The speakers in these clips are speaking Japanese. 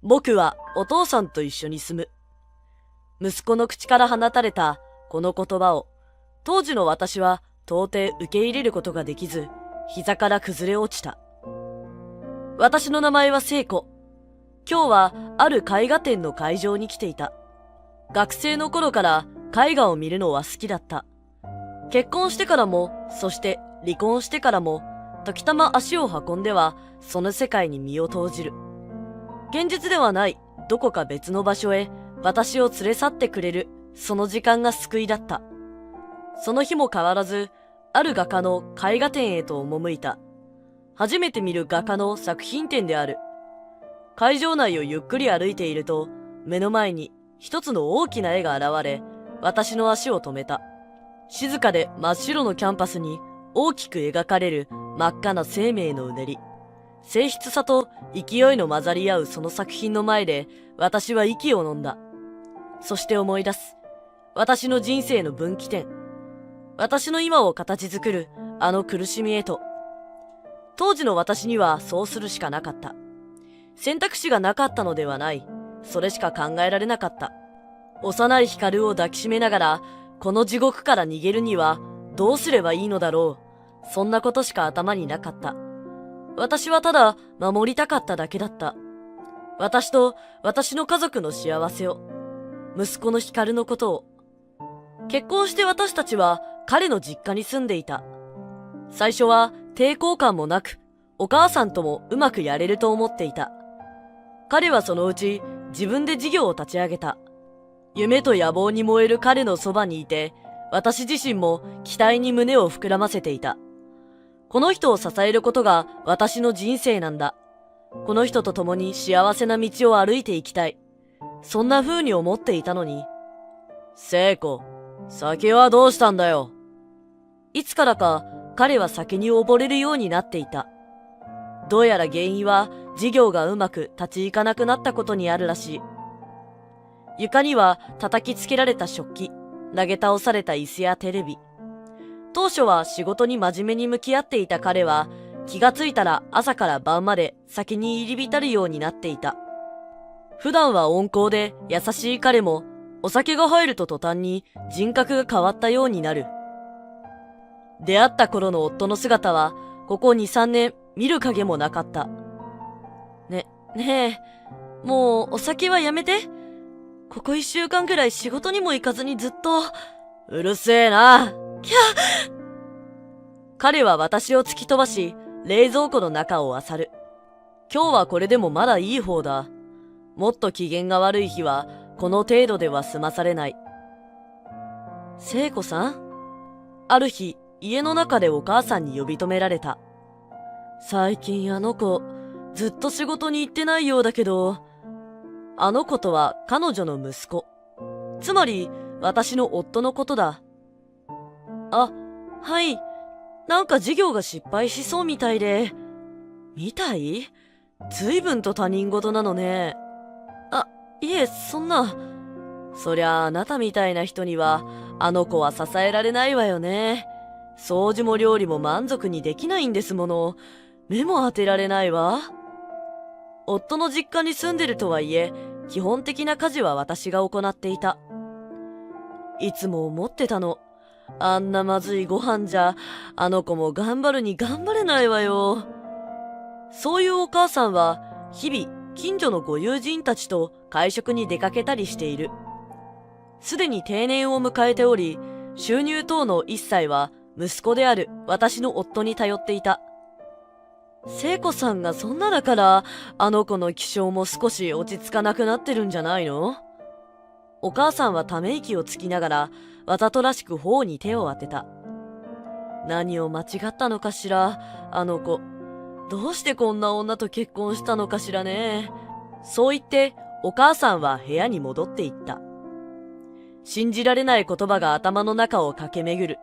僕はお父さんと一緒に住む。息子の口から放たれたこの言葉を、当時の私は到底受け入れることができず、膝から崩れ落ちた。私の名前は聖子。今日はある絵画展の会場に来ていた。学生の頃から絵画を見るのは好きだった。結婚してからも、そして離婚してからも、時たま足を運んではその世界に身を投じる。現実ではないどこか別の場所へ私を連れ去ってくれるその時間が救いだった。その日も変わらず、ある画家の絵画展へと赴いた。初めて見る画家の作品展である。会場内をゆっくり歩いていると、目の前に一つの大きな絵が現れ、私の足を止めた。静かで真っ白のキャンパスに大きく描かれる真っ赤な生命のうねり。静筆さと勢いの混ざり合うその作品の前で、私は息を飲んだ。そして思い出す。私の人生の分岐点。私の今を形作るあの苦しみへと。当時の私にはそうするしかなかった。選択肢がなかったのではない。それしか考えられなかった。幼い光を抱きしめながら、この地獄から逃げるにはどうすればいいのだろう。そんなことしか頭になかった。私はただ守りたかっただけだった。私と私の家族の幸せを。息子の光のことを。結婚して私たちは彼の実家に住んでいた。最初は抵抗感もなく、お母さんともうまくやれると思っていた。彼はそのうち自分で事業を立ち上げた。夢と野望に燃える彼のそばにいて、私自身も期待に胸を膨らませていた。この人を支えることが私の人生なんだ。この人と共に幸せな道を歩いていきたい。そんな風に思っていたのに。聖子、酒はどうしたんだよ。いつからか彼は酒に溺れるようになっていた。どうやら原因は事業がうまく立ち行かなくなったことにあるらしい。床には叩きつけられた食器、投げ倒された椅子やテレビ。当初は仕事に真面目に向き合っていた彼は、気がついたら朝から晩まで酒に入り浸るようになっていた。普段は温厚で優しい彼も、お酒が入ると途端に人格が変わったようになる。出会った頃の夫の姿は、ここ2、3年見る影もなかった。ねえ、もうお酒はやめて。ここ1週間くらい仕事にも行かずにずっと。うるせえな。彼は私を突き飛ばし、冷蔵庫の中を漁る。今日はこれでもまだいい方だ。もっと機嫌が悪い日は、この程度では済まされない。聖子さん？ある日、家の中でお母さんに呼び止められた。最近あの子、ずっと仕事に行ってないようだけど、あの子とは彼女の息子。つまり、私の夫のことだ。あ、はい。なんか事業が失敗しそうみたいで。みたい？随分と他人事なのね。あ、いえ、そんな。そりゃあなたみたいな人には、あの子は支えられないわよね。掃除も料理も満足にできないんですもの。目も当てられないわ。夫の実家に住んでるとはいえ、基本的な家事は私が行っていた。いつも思ってたの。あんなまずいご飯じゃ、あの子も頑張るに頑張れないわよ。そういうお母さんは、日々、近所のご友人たちと会食に出かけたりしている。すでに定年を迎えており、収入等の一切は息子である私の夫に頼っていた。聖子さんがそんなだから、あの子の気性も少し落ち着かなくなってるんじゃないの？お母さんはため息をつきながら、わざとらしく頬に手を当てた。何を間違ったのかしら、あの子。どうしてこんな女と結婚したのかしらね。そう言って、お母さんは部屋に戻っていった。信じられない言葉が頭の中を駆け巡る。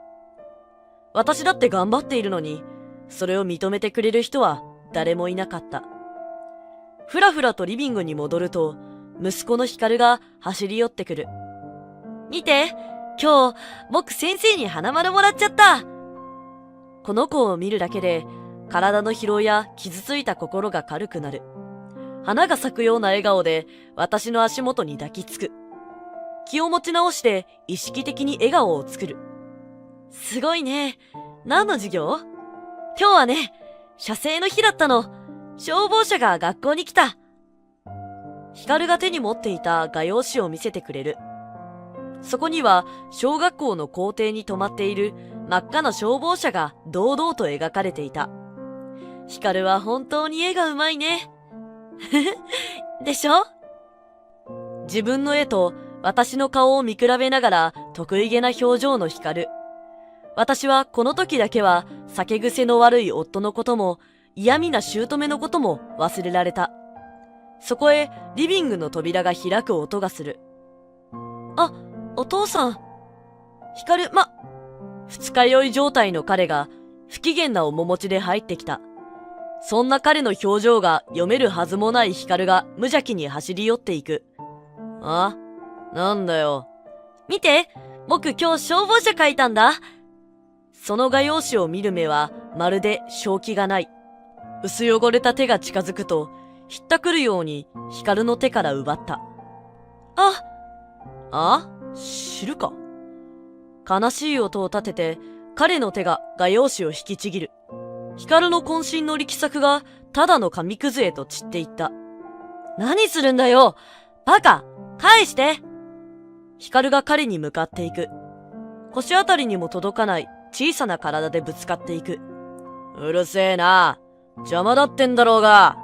私だって頑張っているのに、それを認めてくれる人は誰もいなかった。ふらふらとリビングに戻ると、息子の光が走り寄ってくる。見て、今日、僕先生に花丸もらっちゃった。この子を見るだけで、体の疲労や傷ついた心が軽くなる。花が咲くような笑顔で私の足元に抱きつく。気を持ち直して意識的に笑顔を作る。すごいね。何の授業？今日はね、写生の日だったの。消防車が学校に来た。光が手に持っていた画用紙を見せてくれる。そこには小学校の校庭に止まっている真っ赤な消防車が堂々と描かれていた。光は本当に絵がうまいね。でしょ？自分の絵と私の顔を見比べながら得意げな表情の光。私はこの時だけは酒癖の悪い夫のことも嫌味な姑のことも忘れられた。そこへリビングの扉が開く音がする。あ、お父さん。二日酔い状態の彼が不機嫌な面持ちで入ってきた。そんな彼の表情が読めるはずもない光が無邪気に走り寄っていく。あ？なんだよ。見て、僕今日消防車描いたんだ。その画用紙を見る目はまるで正気がない。薄汚れた手が近づくと、ひったくるように光の手から奪った。知るか？悲しい音を立てて、彼の手が画用紙を引きちぎる。光の渾身の力作がただの紙くずへと散っていった。何するんだよ！バカ！返して！光が彼に向かっていく。腰あたりにも届かない小さな体でぶつかっていく。うるせえな。邪魔だってんだろうが。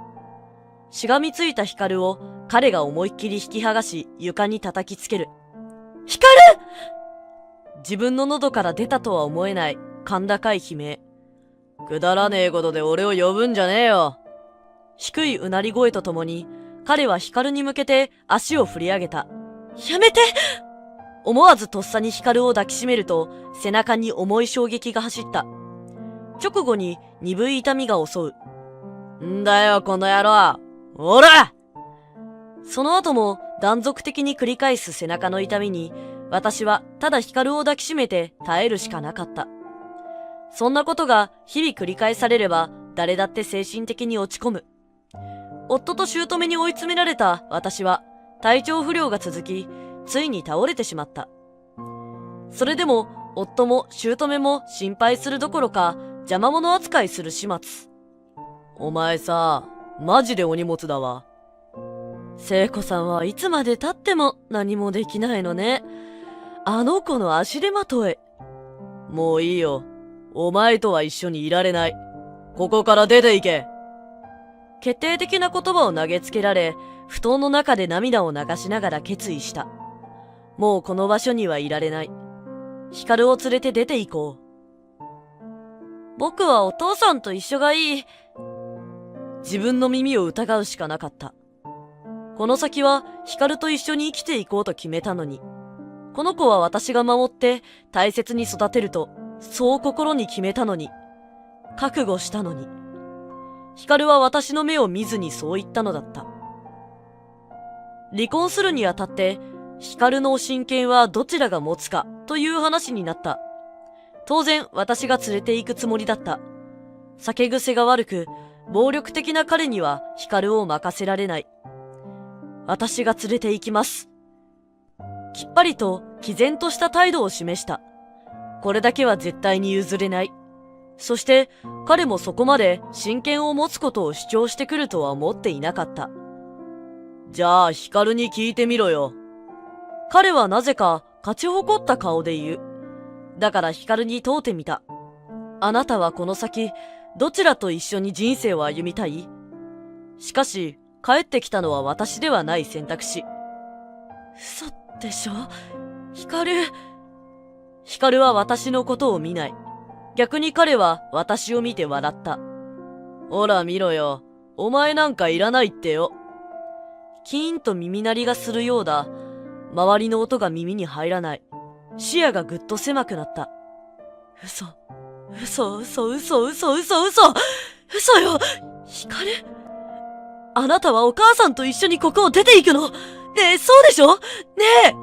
しがみついた光を彼が思いっきり引き剥がし床に叩きつける。光！自分の喉から出たとは思えない甲高い悲鳴。くだらねえことで俺を呼ぶんじゃねえよ。低いうなり声とともに彼は光に向けて足を振り上げた。やめて！思わずとっさに光を抱きしめると背中に重い衝撃が走った。直後に鈍い痛みが襲う。んだよこの野郎！おら！その後も断続的に繰り返す背中の痛みに私はただ光を抱きしめて耐えるしかなかった。そんなことが日々繰り返されれば誰だって精神的に落ち込む。夫と姑に追い詰められた私は体調不良が続き、ついに倒れてしまった。それでも夫も姑も心配するどころか邪魔者扱いする始末。お前さ、マジでお荷物だわ。聖子さんはいつまで経っても何もできないのね。あの子の足手まとい。もういいよ。お前とは一緒にいられない。ここから出て行け。決定的な言葉を投げつけられ、布団の中で涙を流しながら決意した。もうこの場所にはいられない。光を連れて出て行こう。僕はお父さんと一緒がいい。自分の耳を疑うしかなかった。この先は光と一緒に生きていこうと決めたのに、この子は私が守って大切に育てると、そう心に決めたのに、覚悟したのに、光は私の目を見ずにそう言ったのだった。離婚するにあたって、光の親権はどちらが持つかという話になった。当然私が連れて行くつもりだった。酒癖が悪く、暴力的な彼には光を任せられない。私が連れて行きます。きっぱりと毅然とした態度を示した。これだけは絶対に譲れない。そして彼もそこまで親権を持つことを主張してくるとは思っていなかった。じゃあ光に聞いてみろよ。彼はなぜか勝ち誇った顔で言う。だから光に問うてみた。あなたはこの先どちらと一緒に人生を歩みたい？しかし帰ってきたのは私ではない選択肢。嘘でしょ？光は私のことを見ない。逆に彼は私を見て笑った。ほら見ろよ。お前なんかいらないってよ。キーンと耳鳴りがするようだ。周りの音が耳に入らない。視野がぐっと狭くなった。嘘よ。光？あなたはお母さんと一緒にここを出て行くの？ねえ、そうでしょ？ねえ！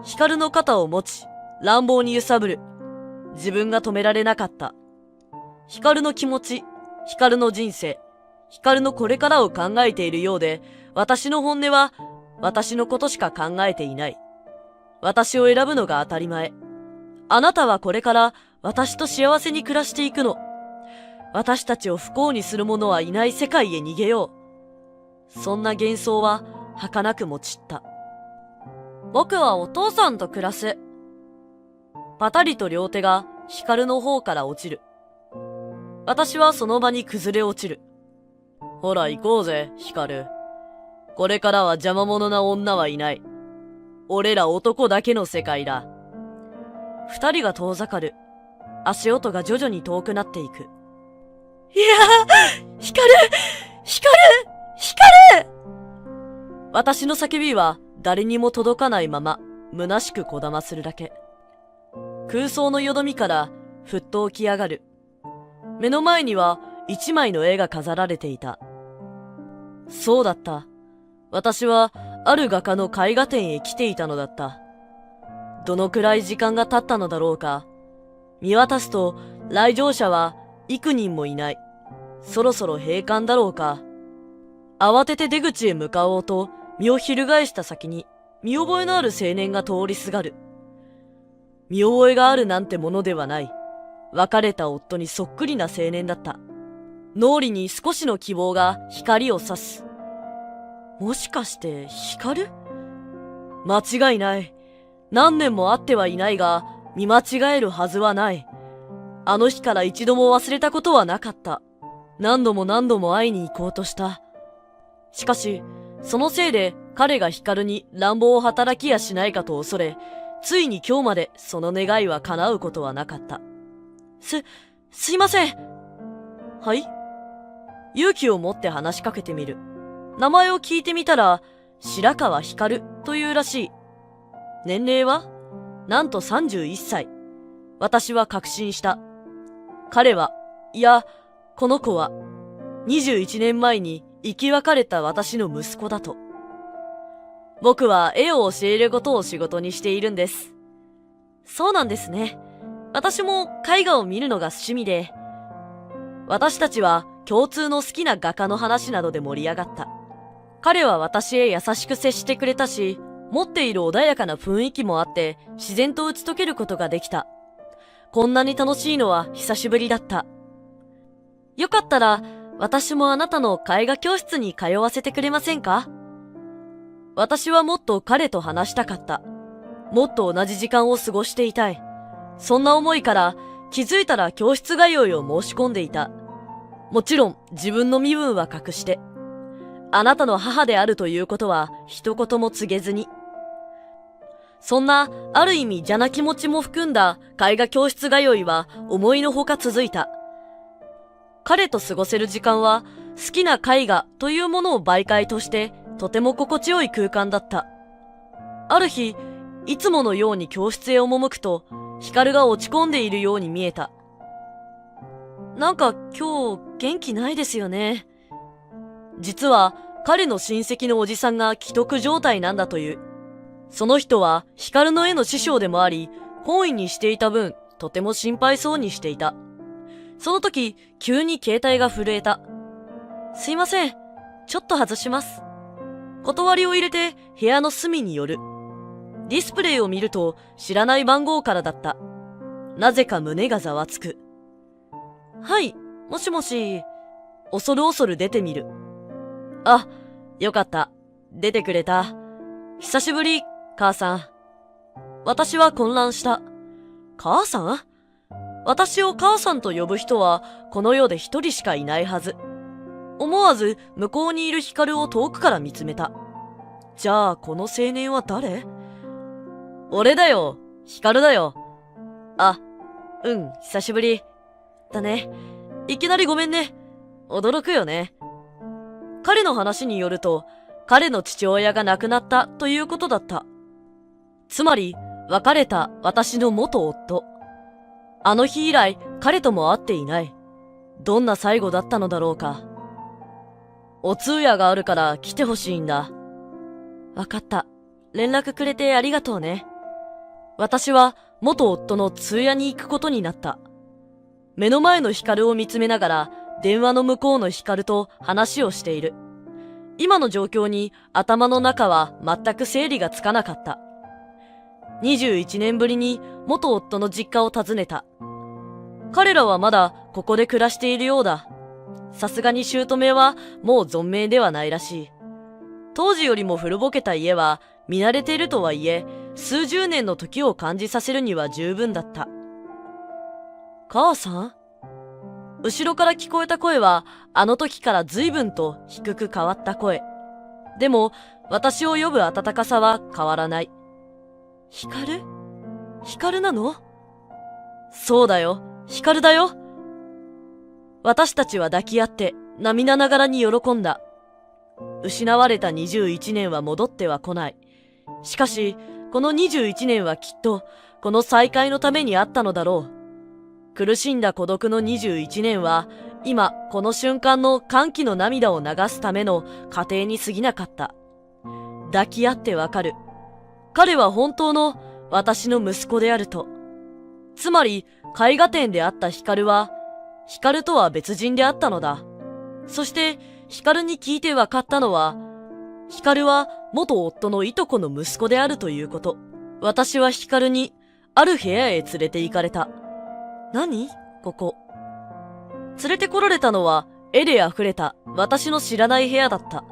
光の肩を持ち、乱暴に揺さぶる。自分が止められなかった。光の気持ち、光の人生、光のこれからを考えているようで、私の本音は私のことしか考えていない。私を選ぶのが当たり前。あなたはこれから私と幸せに暮らしていくの。私たちを不幸にする者はいない世界へ逃げよう。そんな幻想は儚くも散った。僕はお父さんと暮らす。パタリと両手が光の方から落ちる。私はその場に崩れ落ちる。ほら行こうぜ、光。これからは邪魔者な女はいない。俺ら男だけの世界だ。二人が遠ざかる。足音が徐々に遠くなっていく。いやー、光私の叫びは誰にも届かないまま、虚しくこだまするだけ。空想のよどみからふっと起き上がる。目の前には一枚の絵が飾られていた。そうだった。私はある画家の絵画展へ来ていたのだった。どのくらい時間が経ったのだろうか。見渡すと来場者は幾人もいない。そろそろ閉館だろうか。慌てて出口へ向かおうと身を翻した先に見覚えのある青年が通りすがる。見覚えがあるなんてものではない。別れた夫にそっくりな青年だった。脳裏に少しの希望が光を差す。もしかして光？間違いない。何年も会ってはいないが、見間違えるはずはない。あの日から一度も忘れたことはなかった。何度も会いに行こうとした。しかし、そのせいで彼が光に乱暴を働きやしないかと恐れ、ついに今日までその願いは叶うことはなかった。すいません。はい？勇気を持って話しかけてみる。名前を聞いてみたら、白川光というらしい。年齢はなんと31歳。私は確信した。彼は、いや、この子は、21年前に生き別れた私の息子だと。僕は絵を教えることを仕事にしているんです。そうなんですね。私も絵画を見るのが趣味で、私たちは共通の好きな画家の話などで盛り上がった。彼は私へ優しく接してくれたし、持っている穏やかな雰囲気もあって自然と打ち解けることができた。こんなに楽しいのは久しぶりだった。よかったら私もあなたの絵画教室に通わせてくれませんか？私はもっと彼と話したかった。もっと同じ時間を過ごしていたい。そんな思いから気づいたら教室通いを申し込んでいた。もちろん自分の身分は隠して。あなたの母であるということは一言も告げずに。そんなある意味邪な気持ちも含んだ絵画教室通いは思いのほか続いた。彼と過ごせる時間は好きな絵画というものを媒介としてとても心地よい空間だった。ある日、いつものように教室へ赴くと、光が落ち込んでいるように見えた。なんか今日元気ないですよね。実は彼の親戚のおじさんが危篤状態なんだという。その人は光の絵の師匠でもあり、本意にしていた分、とても心配そうにしていた。その時、急に携帯が震えた。すいません。ちょっと外します。断りを入れて部屋の隅に寄る。ディスプレイを見ると知らない番号からだった。なぜか胸がざわつく。はい、もしもし。恐る恐る出てみる。あ、よかった。出てくれた。久しぶり、母さん。私は混乱した。母さん？私を母さんと呼ぶ人はこの世で一人しかいないはず。思わず向こうにいる光を遠くから見つめた。じゃあこの青年は誰？俺だよ。光だよ。あ、久しぶり。だね。いきなりごめんね。驚くよね。彼の話によると、彼の父親が亡くなったということだった。つまり、別れた私の元夫。あの日以来、彼とも会っていない。どんな最後だったのだろうか。お通夜があるから来てほしいんだ。わかった。連絡くれてありがとうね。私は元夫の通夜に行くことになった。目の前の光を見つめながら電話の向こうの光と話をしている。今の状況に頭の中は全く整理がつかなかった。21年ぶりに元夫の実家を訪ねた。彼らはまだここで暮らしているようだ。さすがに姑はもう存命ではないらしい。当時よりも古ぼけた家は見慣れているとはいえ、数十年の時を感じさせるには十分だった。母さん？後ろから聞こえた声は、あの時から随分と低く変わった声。でも、私を呼ぶ温かさは変わらない。光？光なの？そうだよ、光だよ。私たちは抱き合って涙ながらに喜んだ。失われた21年は戻っては来ない。しかし、この21年はきっと、この再会のためにあったのだろう。苦しんだ孤独の21年は、今この瞬間の歓喜の涙を流すための過程に過ぎなかった。抱き合ってわかる。彼は本当の私の息子であると。つまり、絵画展であった光は、光とは別人であったのだ。そして、光に聞いてわかったのは、光は元夫のいとこの息子であるということ。私は光に、ある部屋へ連れて行かれた。何？ここ。連れてこられたのは、絵で溢れた私の知らない部屋だった。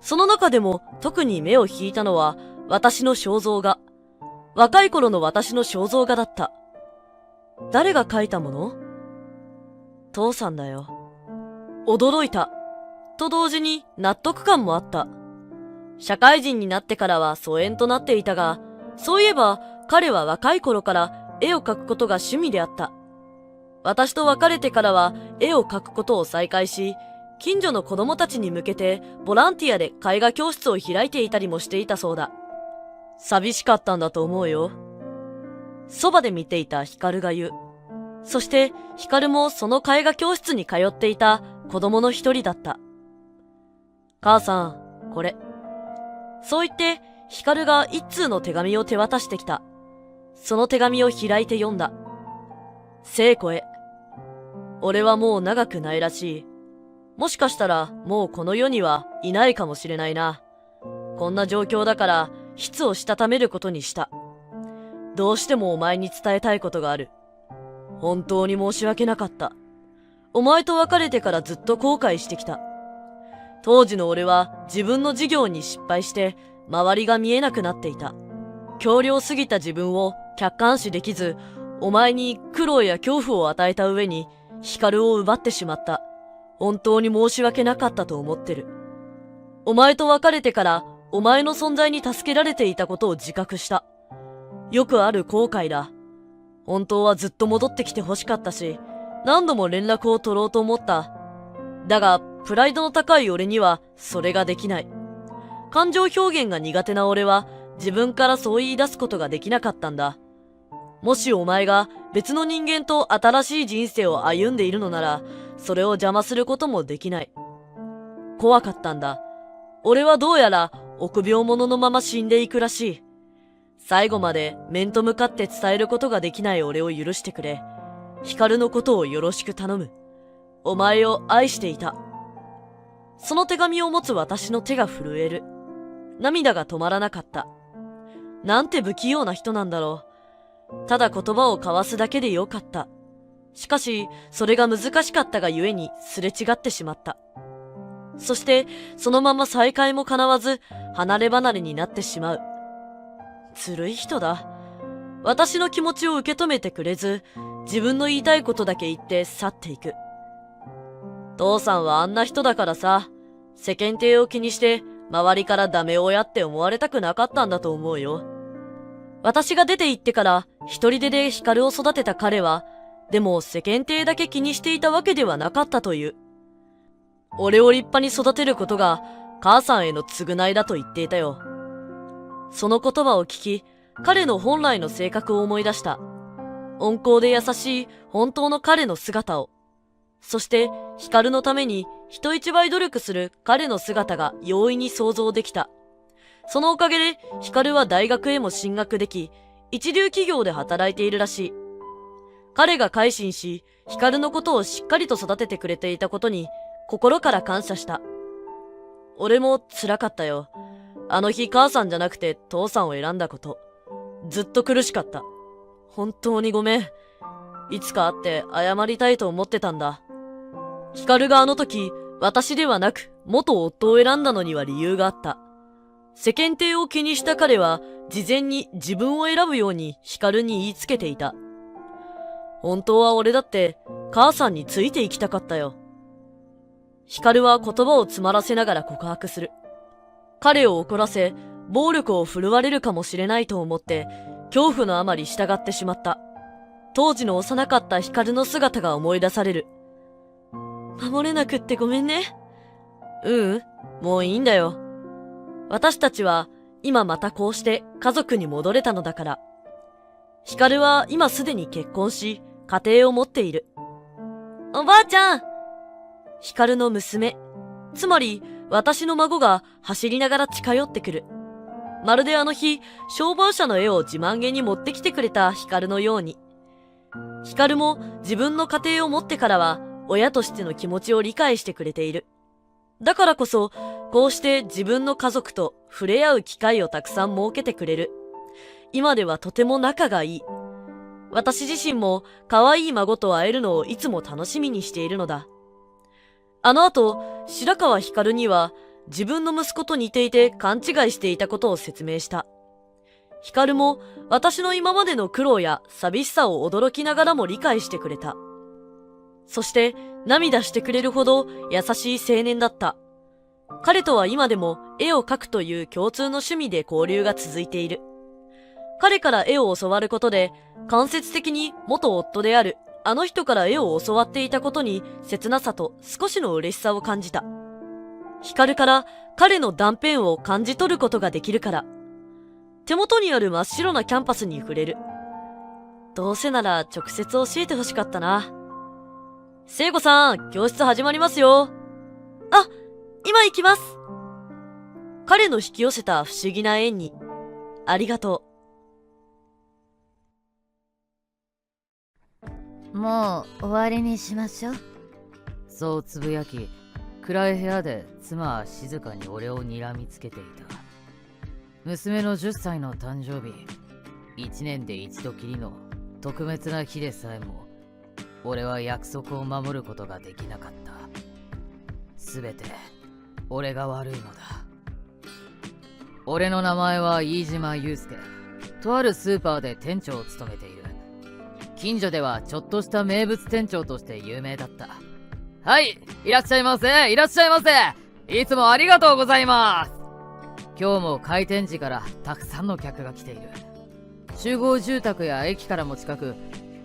その中でも特に目を引いたのは、私の肖像画。若い頃の私の肖像画だった。誰が描いたもの？父さんだよ。驚いた。と同時に納得感もあった。社会人になってからは疎遠となっていたが、そういえば彼は若い頃から絵を描くことが趣味であった。私と別れてからは絵を描くことを再開し、近所の子供たちに向けてボランティアで絵画教室を開いていたりもしていたそうだ。寂しかったんだと思うよ。そばで見ていた光が言う。そして光もその絵画教室に通っていた子供の一人だった。母さん、これ。そう言って光が一通の手紙を手渡してきた。その手紙を開いて読んだ。聖子へ。俺はもう長くないらしい。もしかしたらもうこの世にはいないかもしれないな。こんな状況だから筆をしたためることにした。どうしてもお前に伝えたいことがある。本当に申し訳なかった。お前と別れてからずっと後悔してきた。当時の俺は自分の事業に失敗して周りが見えなくなっていた。強量すぎた自分を客観視できず、お前に苦労や恐怖を与えた上に光を奪ってしまった。本当に申し訳なかったと思ってる。お前と別れてからお前の存在に助けられていたことを自覚した。よくある後悔だ。本当はずっと戻ってきて欲しかったし、何度も連絡を取ろうと思った。だが、プライドの高い俺にはそれができない。感情表現が苦手な俺は自分からそう言い出すことができなかったんだ。もしお前が別の人間と新しい人生を歩んでいるのなら、それを邪魔することもできない。怖かったんだ。俺はどうやら臆病者のまま死んでいくらしい。最後まで面と向かって伝えることができない俺を許してくれ。光のことをよろしく頼む。お前を愛していた。その手紙を持つ私の手が震える。涙が止まらなかった。なんて不器用な人なんだろう。ただ言葉を交わすだけでよかった。しかし、それが難しかったがゆえにすれ違ってしまった。そして、そのまま再会も叶わず、離れ離れになってしまう。ずるい人だ。私の気持ちを受け止めてくれず、自分の言いたいことだけ言って去っていく。父さんはあんな人だからさ、世間体を気にして、周りからダメ親って思われたくなかったんだと思うよ。私が出て行ってから一人手で光を育てた彼は、でも世間体だけ気にしていたわけではなかったという。俺を立派に育てることが母さんへの償いだと言っていたよ。その言葉を聞き、彼の本来の性格を思い出した。温厚で優しい本当の彼の姿を。そして光のために人一倍努力する彼の姿が容易に想像できた。そのおかげで光は大学へも進学でき、一流企業で働いているらしい。彼が改心し、光のことをしっかりと育ててくれていたことに心から感謝した。俺も辛かったよ。あの日母さんじゃなくて父さんを選んだこと。ずっと苦しかった。本当にごめん。いつか会って謝りたいと思ってたんだ。光があの時、私ではなく元夫を選んだのには理由があった。世間体を気にした彼は事前に自分を選ぶように光に言いつけていた。本当は俺だって母さんについて行きたかったよ。光は言葉を詰まらせながら告白する。彼を怒らせ、暴力を振るわれるかもしれないと思って、恐怖のあまり従ってしまった。当時の幼かった光の姿が思い出される。守れなくってごめんね。もういいんだよ。私たちは今またこうして家族に戻れたのだから。光は今すでに結婚し、家庭を持っている。おばあちゃん！光の娘、つまり私の孫が走りながら近寄ってくる。まるであの日、消防車の絵を自慢げに持ってきてくれた光のように。光も自分の家庭を持ってからは、親としての気持ちを理解してくれている。だからこそ、こうして自分の家族と触れ合う機会をたくさん設けてくれる。今ではとても仲がいい。私自身も可愛い孫と会えるのをいつも楽しみにしているのだ。あの後、白川光には自分の息子と似ていて勘違いしていたことを説明した。光も私の今までの苦労や寂しさを驚きながらも理解してくれた。そして涙してくれるほど優しい青年だった。彼とは今でも絵を描くという共通の趣味で交流が続いている。彼から絵を教わることで間接的に元夫であるあの人から絵を教わっていたことに切なさと少しの嬉しさを感じた。光から彼の断片を感じ取ることができるから。手元にある真っ白なキャンパスに触れる。どうせなら直接教えてほしかったな。聖子さん、教室始まりますよ。あ、今行きます。彼の引き寄せた不思議な縁に、ありがとう。もう終わりにしましょう。そうつぶやき、暗い部屋で妻は静かに俺を睨みつけていた。娘の10歳の誕生日、1年で一度きりの特別な日でさえも、俺は約束を守ることができなかった。すべて俺が悪いのだ。俺の名前は飯島祐介。とあるスーパーで店長を務めている。近所ではちょっとした名物店長として有名だった。はい、いらっしゃいませ、いらっしゃいませ。いつもありがとうございます。今日も開店時からたくさんの客が来ている。集合住宅や駅からも近く、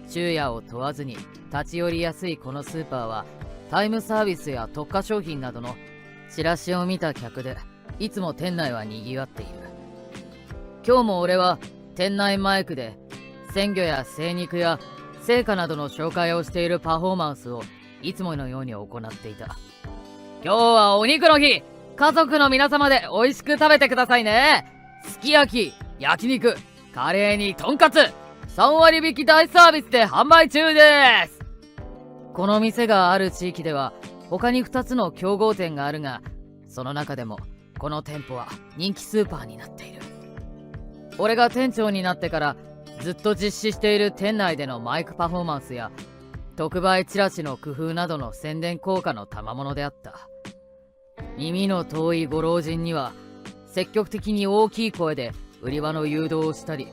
昼夜を問わずに立ち寄りやすいこのスーパーは、タイムサービスや特価商品などのチラシを見た客でいつも店内は賑わっている。今日も俺は店内マイクで鮮魚や精肉や青果などの紹介をしているパフォーマンスをいつものように行っていた。今日はお肉の日、家族の皆様で美味しく食べてくださいね。すき焼き、焼肉、カレーにとんかつ、3割引き大サービスで販売中です。この店がある地域では他に2つの競合店があるが、その中でもこの店舗は人気スーパーになっている。俺が店長になってからずっと実施している店内でのマイクパフォーマンスや特売チラシの工夫などの宣伝効果の賜物であった。耳の遠いご老人には積極的に大きい声で売り場の誘導をしたり、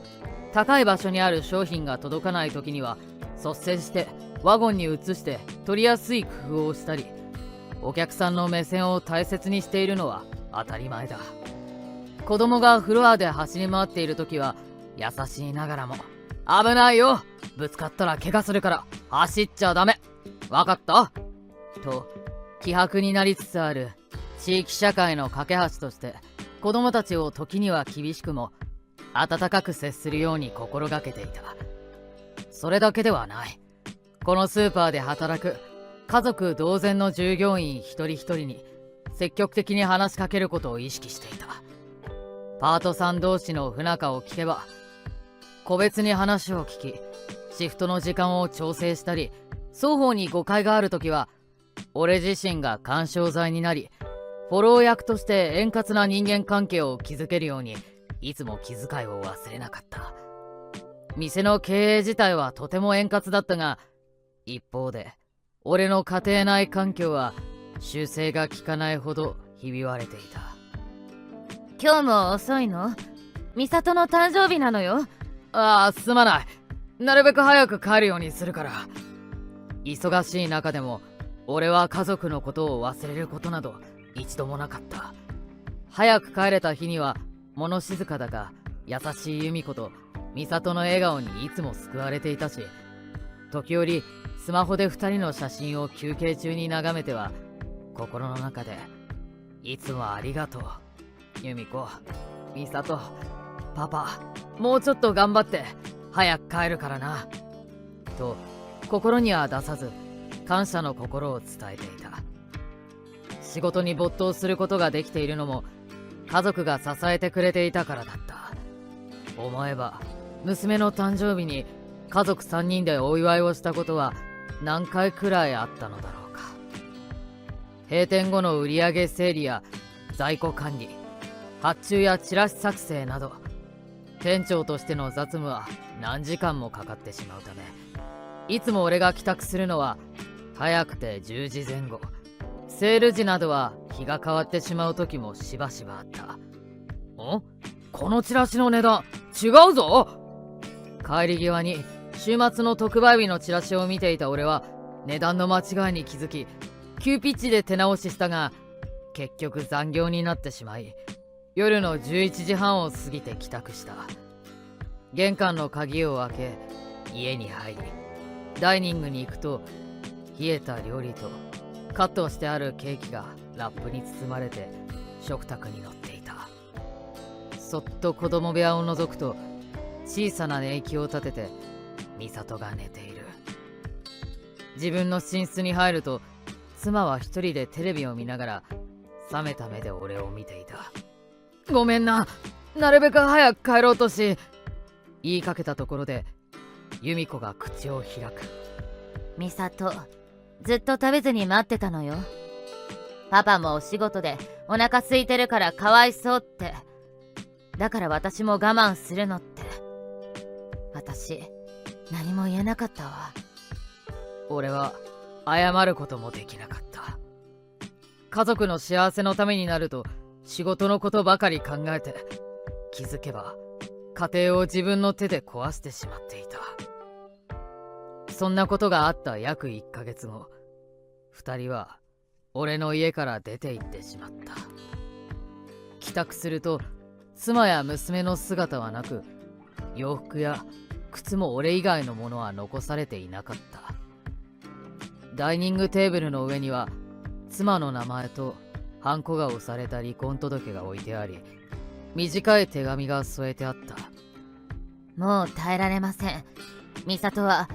高い場所にある商品が届かない時には率先してワゴンに移して取りやすい工夫をしたり、お客さんの目線を大切にしているのは当たり前だ。子供がフロアで走り回っている時は優しいながらも、危ないよ、ぶつかったら怪我するから走っちゃダメ、わかった?と希薄になりつつある地域社会の架け橋として、子供たちを時には厳しくも温かく接するように心がけていた。それだけではない。このスーパーで働く家族同然の従業員一人一人に積極的に話しかけることを意識していた。パートさん同士の不仲を聞けば個別に話を聞き、シフトの時間を調整したり、双方に誤解があるときは俺自身が干渉剤になり、フォロー役として円滑な人間関係を築けるようにいつも気遣いを忘れなかった。店の経営自体はとても円滑だったが、一方で俺の家庭内環境は修正が効かないほどひび割れていた。今日も遅いの？美里の誕生日なのよ。ああ、すまない。なるべく早く帰るようにするから。忙しい中でも俺は家族のことを忘れることなど一度もなかった。早く帰れた日には物静かだが優しい由美子と美里の笑顔にいつも救われていたし、時折スマホで2人の写真を休憩中に眺めては心の中でいつもありがとう由美子、美里、パパ、もうちょっと頑張って早く帰るからなと心には出さず感謝の心を伝えていた。仕事に没頭することができているのも家族が支えてくれていたからだった。思えば娘の誕生日に家族3人でお祝いをしたことは何回くらいあったのだろうか。閉店後の売上整理や在庫管理、発注やチラシ作成など店長としての雑務は何時間もかかってしまうため、いつも俺が帰宅するのは早くて10時前後。セール時などは日が変わってしまう時もしばしばあった。このチラシの値段違うぞ。帰り際に週末の特売日のチラシを見ていた俺は値段の間違いに気づき、急ピッチで手直ししたが結局残業になってしまい、夜の11時半を過ぎて帰宅した。玄関の鍵を開け家に入り、ダイニングに行くと冷えた料理とカットしてあるケーキがラップに包まれて食卓に乗っていた。そっと子供部屋を覗くと小さな寝息を立てて美里が寝ている。自分の寝室に入ると妻は一人でテレビを見ながら冷めた目で俺を見ていた。ごめんな、なるべく早く帰ろうとし、言いかけたところで由美子が口を開く。美里、ずっと食べずに待ってたのよ。パパもお仕事でお腹空いてるからかわいそうって。だから私も我慢するのって。私何も言えなかったわ。俺は謝ることもできなかった。家族の幸せのためになると仕事のことばかり考えて、気づけば家庭を自分の手で壊してしまっていた。そんなことがあった約1ヶ月後、2人は俺の家から出て行ってしまった。帰宅すると妻や娘の姿はなく、洋服や靴も俺以外のものは残されていなかった。ダイニングテーブルの上には妻の名前とハンコが押された離婚届が置いてあり、短い手紙が添えてあった。もう耐えられません。美里は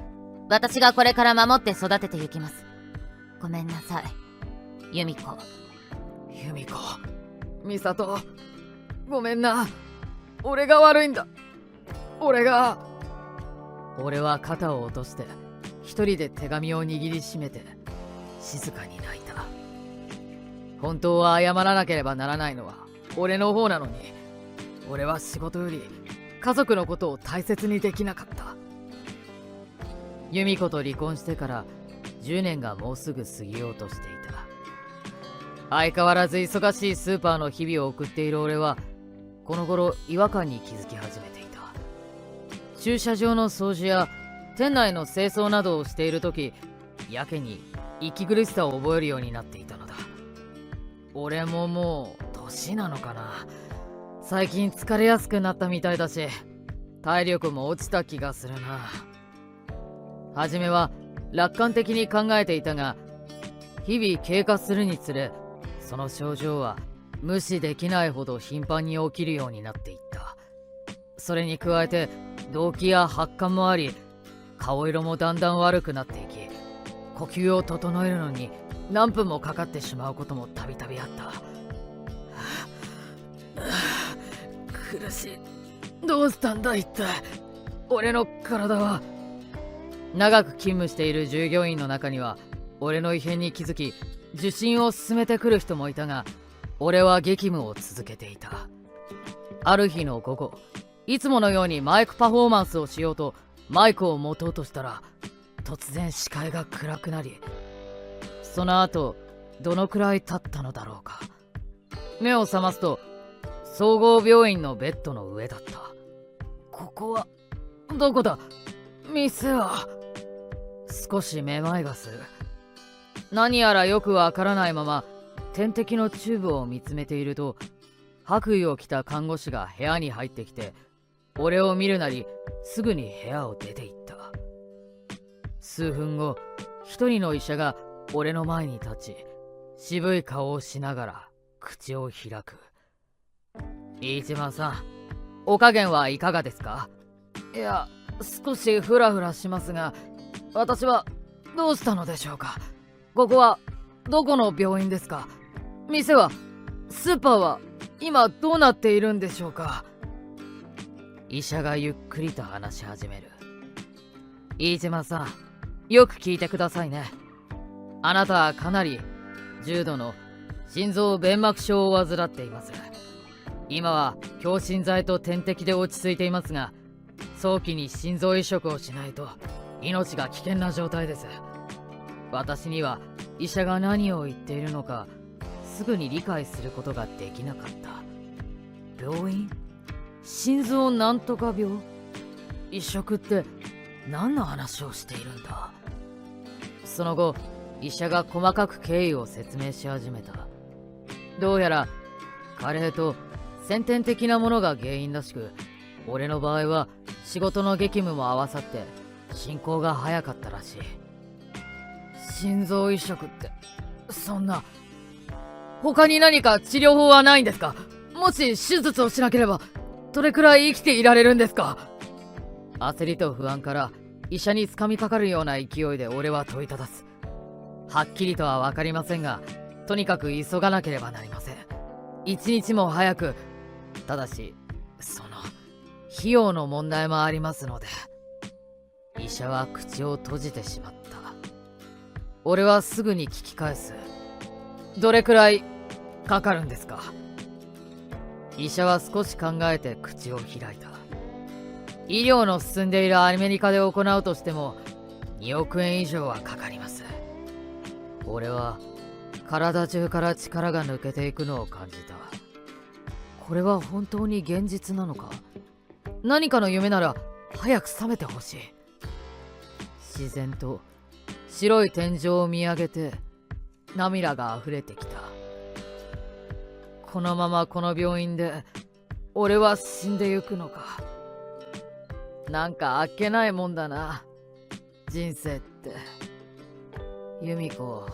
私がこれから守って育てていきます。ごめんなさい、由美子。由美子、美里、ごめんな。俺が悪いんだ。俺は肩を落として一人で手紙を握りしめて静かに泣いた。本当は謝らなければならないのは俺の方なのに、俺は仕事より家族のことを大切にできなかった。由美子と離婚してから10年がもうすぐ過ぎようとしていた。相変わらず忙しいスーパーの日々を送っている俺はこの頃違和感に気づき始めていた。駐車場の掃除や店内の清掃などをしている時、やけに息苦しさを覚えるようになっていたのだ。俺ももう年なのかな。最近疲れやすくなったみたいだし、体力も落ちた気がするな。はじめは楽観的に考えていたが、日々経過するにつれその症状は無視できないほど頻繁に起きるようになっていった。それに加えて動悸や発汗もあり、顔色もだんだん悪くなっていき、呼吸を整えるのに何分もかかってしまうこともたびたびあった。苦しい。どうしたんだ一体。俺の体は。長く勤務している従業員の中には俺の異変に気づき受診を勧めてくる人もいたが、俺は激務を続けていた。ある日の午後、いつものようにマイクパフォーマンスをしようとマイクを持とうとしたら、突然視界が暗くなり、その後どのくらい経ったのだろうか。目を覚ますと総合病院のベッドの上だった。ここはどこだ？店は。少しめまいがする。何やらよくわからないまま点滴のチューブを見つめていると、白衣を着た看護師が部屋に入ってきて、俺を見るなりすぐに部屋を出て行った。数分後、一人の医者が俺の前に立ち、渋い顔をしながら口を開く。飯島さん、お加減はいかがですか？いや、少しフラフラしますが、私はどうしたのでしょうか？ここはどこの病院ですか？店は、スーパーは今どうなっているんでしょうか？医者がゆっくりと話し始める。飯島さん、よく聞いてくださいね。あなたはかなり重度の心臓弁膜症を患っています。今は強心剤と点滴で落ち着いていますが、早期に心臓移植をしないと命が危険な状態です。私には医者が何を言っているのかすぐに理解することができなかった。病院？心臓なんとか病？移植って何の話をしているんだ？その後、医者が細かく経緯を説明し始めた。どうやら加齢と先天的なものが原因らしく、俺の場合は仕事の激務も合わさって進行が早かったらしい。心臓移植って、そんな、他に何か治療法はないんですか？もし手術をしなければどれくらい生きていられるんですか？焦りと不安から医者に掴みかかるような勢いで俺は問いただす。はっきりとは分かりませんが、とにかく急がなければなりません。一日も早く。ただし、その費用の問題もありますので。医者は口を閉じてしまった。俺はすぐに聞き返す。どれくらいかかるんですか？医者は少し考えて口を開いた。医療の進んでいるアメリカで行うとしても2億円以上はかかります。俺は体中から力が抜けていくのを感じた。これは本当に現実なのか？何かの夢なら早く覚めてほしい。自然と白い天井を見上げて涙が溢れてきた。このままこの病院で俺は死んでゆくのか。なんかあっけないもんだな、人生って。由美子、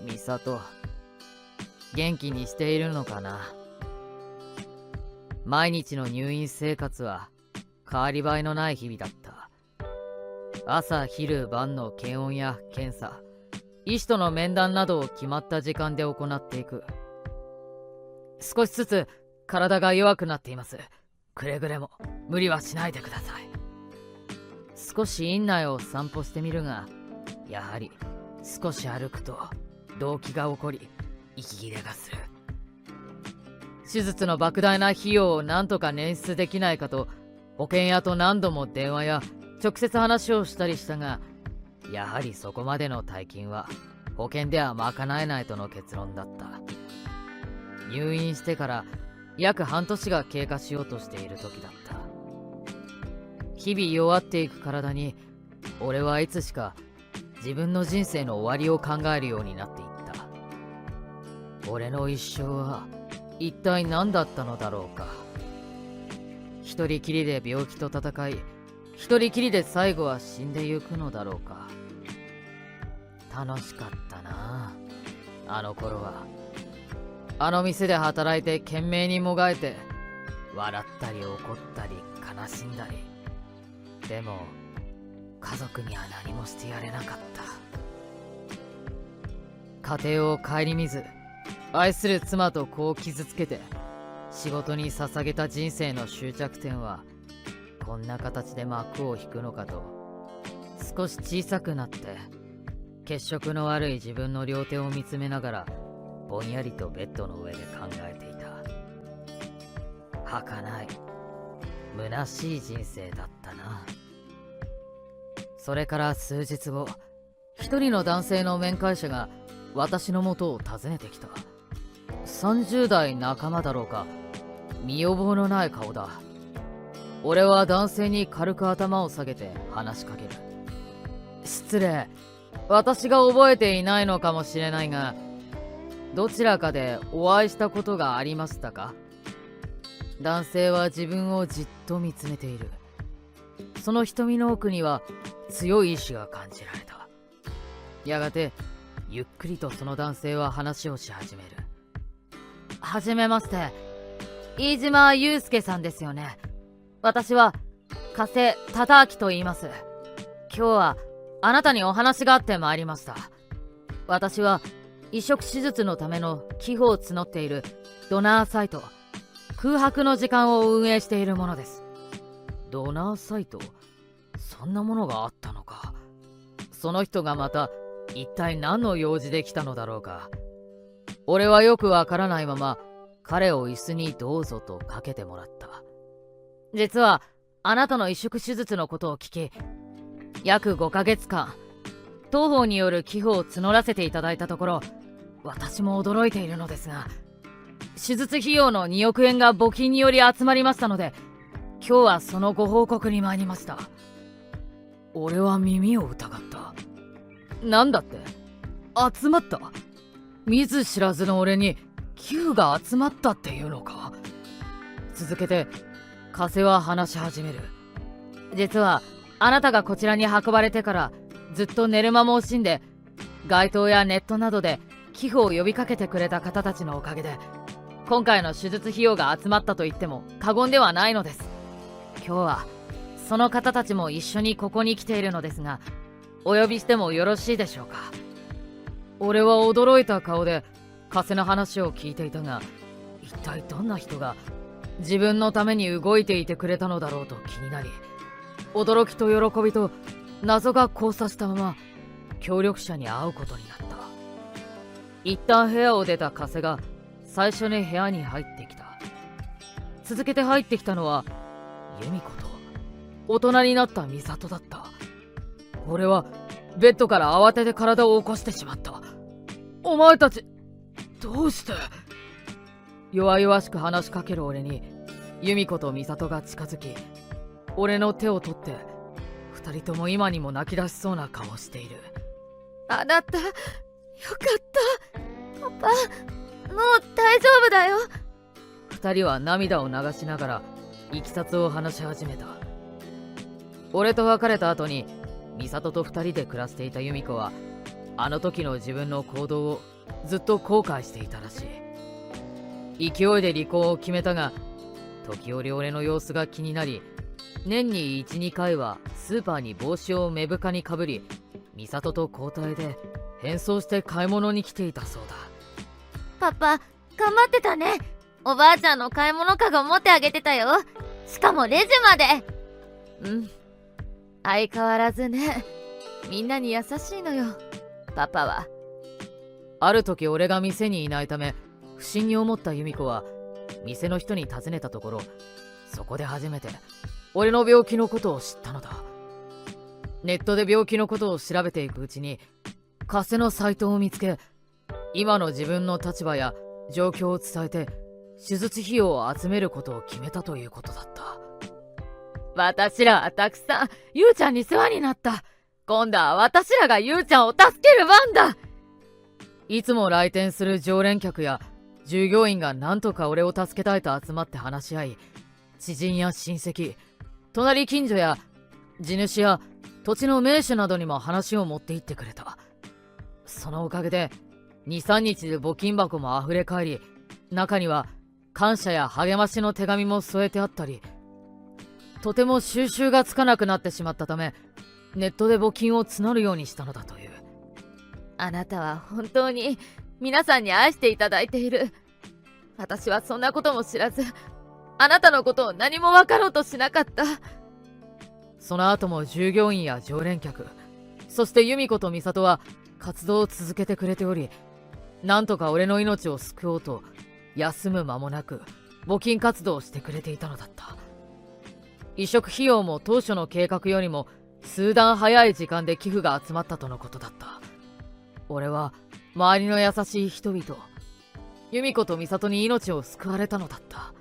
美里、元気にしているのかな。毎日の入院生活は変わり映えのない日々だった。朝昼晩の検温や検査、医師との面談などを決まった時間で行っていく。少しずつ体が弱くなっています。くれぐれも無理はしないでください。少し院内を散歩してみるが、やはり少し歩くと動悸が起こり息切れがする。手術の莫大な費用を何とか捻出できないかと保険屋と何度も電話や直接話をしたりしたが、やはりそこまでの大金は保険では賄えないとの結論だった。入院してから約半年が経過しようとしている時だった。日々弱っていく体に俺はいつしか自分の人生の終わりを考えるようになっていった。俺の一生は一体何だったのだろうか。一人きりで病気と戦い、一人きりで最後は死んでゆくのだろうか。楽しかったな、あの頃は。あの店で働いて懸命にもがいて、笑ったり怒ったり悲しんだり。でも家族には何もしてやれなかった。家庭を顧みず愛する妻と子を傷つけて仕事に捧げた人生の終着点はこんな形で幕を引くのかと少し小さくなって血色の悪い自分の両手を見つめながらぼんやりとベッドの上で考えていた。儚い虚しい人生だったな。それから数日後、一人の男性の面会者が私の元を訪ねてきた。30代半ばだろうか。見覚えのない顔だ。俺は男性に軽く頭を下げて話しかける。失礼。私が覚えていないのかもしれないが、どちらかでお会いしたことがありましたか？男性は自分をじっと見つめている。その瞳の奥には強い意志が感じられた。やがてゆっくりとその男性は話をし始める。はじめまして。飯島祐介さんですよね。私は加瀬忠明と言います。今日はあなたにお話があってまいりました。私は移植手術のための寄付を募っているドナーサイト、空白の時間を運営しているものです。ドナーサイト？そんなものがあったのか。その人がまた一体何の用事で来たのだろうか。俺はよくわからないまま彼を椅子にどうぞとかけてもらった。実はあなたの移植手術のことを聞き、約5ヶ月間当方による寄付を募らせていただいたところ、私も驚いているのですが、手術費用の2億円が募金により集まりましたので、今日はそのご報告に参りました。俺は耳を疑った。なんだって？集まった？見ず知らずの俺に寄付が集まったっていうのか？続けて加瀬は話し始める。実はあなたがこちらに運ばれてからずっと寝る間も惜しんで、街頭やネットなどで寄付を呼びかけてくれた方たちのおかげで、今回の手術費用が集まったと言っても過言ではないのです。今日はその方たちも一緒にここに来ているのですが、お呼びしてもよろしいでしょうか？俺は驚いた顔で加瀬の話を聞いていたが、一体どんな人が自分のために動いていてくれたのだろうと気になり、驚きと喜びと謎が交差したまま協力者に会うことになった。一旦部屋を出た加瀬が最初に部屋に入ってきた。続けて入ってきたのは由美子と大人になった美里だった。俺はベッドから慌てて体を起こしてしまった。お前たちどうして？弱々しく話しかける俺に由美子と美里が近づき、俺の手を取って二人とも今にも泣き出しそうな顔をしている。あなた、よかった。パパ、もう大丈夫だよ。二人は涙を流しながらいきさつを話し始めた。俺と別れた後に美里と二人で暮らしていた由美子は、あの時の自分の行動をずっと後悔していたらしい。勢いで離婚を決めたが、時折俺の様子が気になり、年に 1,2 回はスーパーに帽子を目深にかぶり、美里と交代で変装して買い物に来ていたそうだ。パパ、頑張ってたね。おばあちゃんの買い物かご持ってあげてたよ。しかもレジまで。うん。相変わらずね。みんなに優しいのよ、パパは。ある時俺が店にいないため不審に思った由美子は店の人に尋ねたところ、そこで初めて俺の病気のことを知ったのだ。ネットで病気のことを調べていくうちに加瀬のサイトを見つけ、今の自分の立場や状況を伝えて手術費用を集めることを決めたということだった。私らはたくさんゆうちゃんに世話になった。今度は私らがゆうちゃんを助ける番だ。いつも来店する常連客や従業員が何とか俺を助けたいと集まって話し合い、知人や親戚、隣近所や地主や土地の名手などにも話を持って行ってくれた。そのおかげで 2,3 日で募金箱も溢れ返り、中には感謝や励ましの手紙も添えてあったり、とても収集がつかなくなってしまったため、ネットで募金を募るようにしたのだという。あなたは本当に皆さんに愛していただいている。私はそんなことも知らず、あなたのことを何も分かろうとしなかった。その後も従業員や常連客、そして由美子と美里は活動を続けてくれており、なんとか俺の命を救おうと休む間もなく募金活動をしてくれていたのだった。移植費用も当初の計画よりも数段早い時間で寄付が集まったとのことだった。俺は周りの優しい人々、由美子と美里に命を救われたのだった。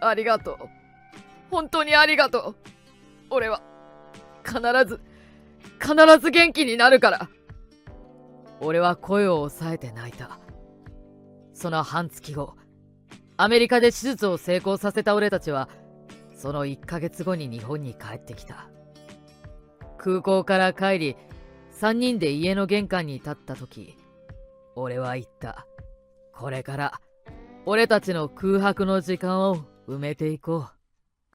ありがとう。本当にありがとう。俺は必ず元気になるから。俺は声を抑えて泣いた。その半月後、アメリカで手術を成功させた俺たちはその1ヶ月後に日本に帰ってきた。空港から帰り、3人で家の玄関に立った時、俺は言った。これから俺たちの空白の時間を埋めていこう。